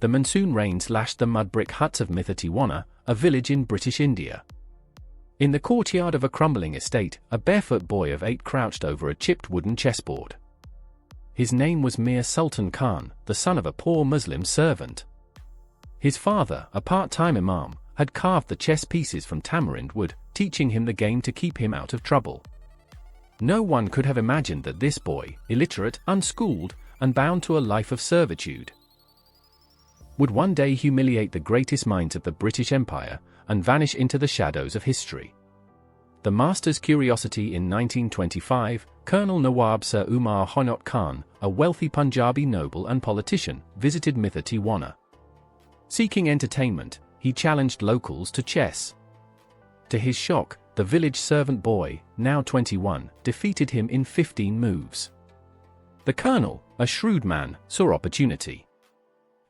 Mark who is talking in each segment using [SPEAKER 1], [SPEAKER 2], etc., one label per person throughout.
[SPEAKER 1] the monsoon rains lashed the mud brick huts of Mythatiwana, a village in British India. In the courtyard of a crumbling estate, a barefoot boy of 8 crouched over a chipped wooden chessboard. His name was Mir Sultan Khan, the son of a poor Muslim servant. His father, a part-time imam, had carved the chess pieces from tamarind wood, teaching him the game to keep him out of trouble. No one could have imagined that this boy, illiterate, unschooled, and bound to a life of servitude, would one day humiliate the greatest minds of the British Empire and vanish into the shadows of history. The master's curiosity. In 1925, Colonel Nawab Sir Umar Honot Khan, a wealthy Punjabi noble and politician, visited Mythatiwana. Seeking entertainment, he challenged locals to chess. To his shock, the village servant boy, now 21, defeated him in 15 moves. The colonel, a shrewd man, saw opportunity.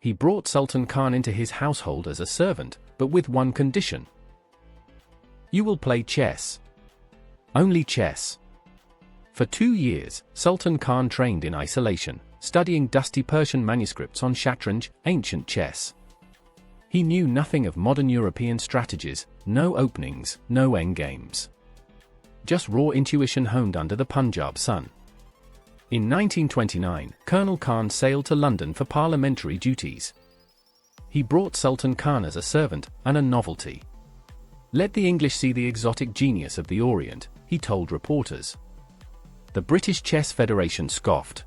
[SPEAKER 1] He brought Sultan Khan into his household as a servant, but with one condition. "You will play chess. Only chess." For 2 years, Sultan Khan trained in isolation, studying dusty Persian manuscripts on shatranj, ancient chess. He knew nothing of modern European strategies, no openings, no endgames. Just raw intuition honed under the Punjab sun. In 1929, Colonel Khan sailed to London for parliamentary duties. He brought Sultan Khan as a servant and a novelty. "Let the English see the exotic genius of the Orient," he told reporters. The British Chess Federation scoffed.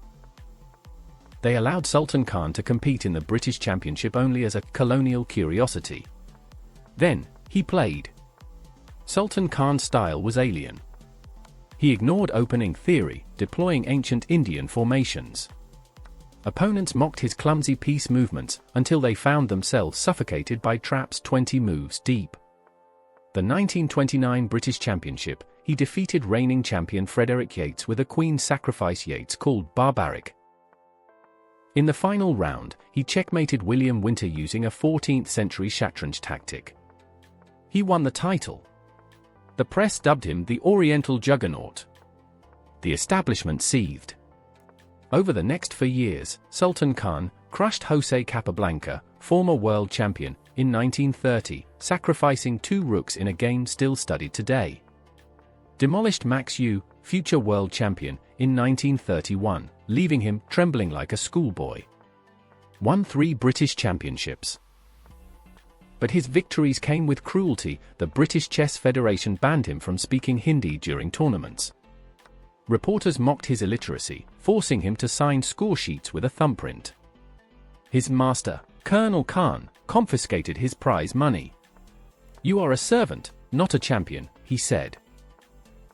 [SPEAKER 1] They allowed Sultan Khan to compete in the British Championship only as a colonial curiosity. Then, he played. Sultan Khan's style was alien. He ignored opening theory, deploying ancient Indian formations. Opponents mocked his clumsy piece movements until they found themselves suffocated by traps 20 moves deep. The 1929 British Championship, he defeated reigning champion Frederick Yates with a queen sacrifice Yates called barbaric. In the final round, he checkmated William Winter using a 14th-century shatranj tactic. He won the title. The press dubbed him the Oriental Juggernaut. The establishment seethed. Over the next 4 years, Sultan Khan crushed José Capablanca, former world champion, in 1930, sacrificing 2 rooks in a game still studied today. Demolished Max Yu, future world champion, in 1931, leaving him trembling like a schoolboy. Won 3 British championships. But his victories came with cruelty. The British Chess Federation banned him from speaking Hindi during tournaments. Reporters mocked his illiteracy, forcing him to sign score sheets with a thumbprint. His master, Colonel Khan, confiscated his prize money. "You are a servant, not a champion," he said.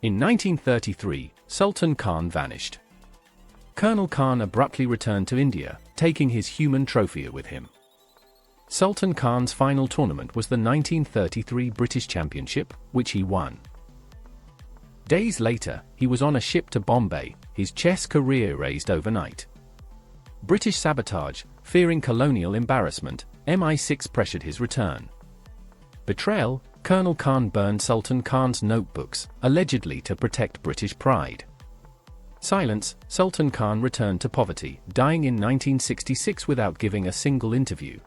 [SPEAKER 1] In 1933, Sultan Khan vanished. Colonel Khan abruptly returned to India, taking his human trophy with him. Sultan Khan's final tournament was the 1933 British Championship, which he won. Days later, he was on a ship to Bombay, his chess career erased overnight. British sabotage, fearing colonial embarrassment, MI6 pressured his return. Betrayal, Colonel Khan burned Sultan Khan's notebooks, allegedly to protect British pride. Silence, Sultan Khan returned to poverty, dying in 1966 without giving a single interview.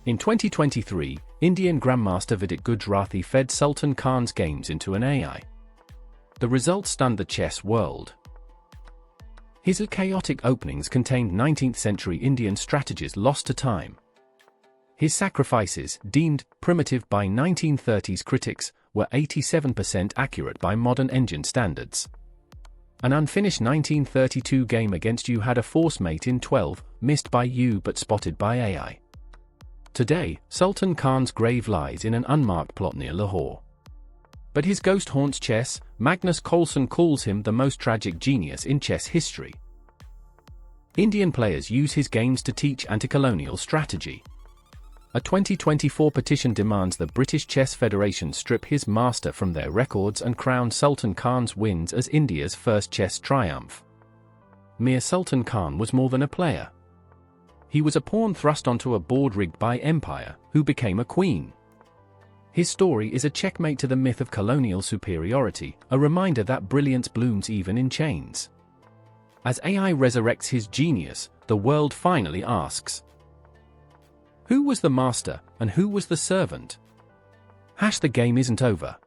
[SPEAKER 1] In 2023, Indian Grandmaster Vidit Gujrathi fed Sultan Khan's games into an AI. The result stunned the chess world. His chaotic openings contained 19th-century Indian strategies lost to time. His sacrifices, deemed primitive by 1930s critics, were 87% accurate by modern engine standards. An unfinished 1932 game against Yu had a force mate in 12, missed by Yu but spotted by AI. Today, Sultan Khan's grave lies in an unmarked plot near Lahore. But his ghost haunts chess. Magnus Coulson calls him the most tragic genius in chess history. Indian players use his games to teach anti-colonial strategy. A 2024 petition demands the British Chess Federation strip his master from their records and crown Sultan Khan's wins as India's first chess triumph. Mir Sultan Khan was more than a player. He was a pawn thrust onto a board rigged by empire, who became a queen. His story is a checkmate to the myth of colonial superiority, a reminder that brilliance blooms even in chains. As AI resurrects his genius, the world finally asks, Who was the master, and who was the servant? The game isn't over.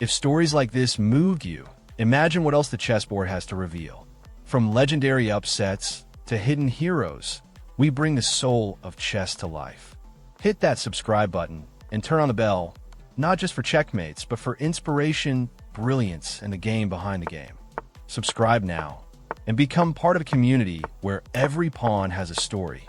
[SPEAKER 2] If stories like this moved you, imagine what else the chessboard has to reveal. From legendary upsets to hidden heroes, we bring the soul of chess to life. Hit that subscribe button and turn on the bell, not just for checkmates, but for inspiration, brilliance, and the game behind the game. Subscribe now and become part of a community where every pawn has a story.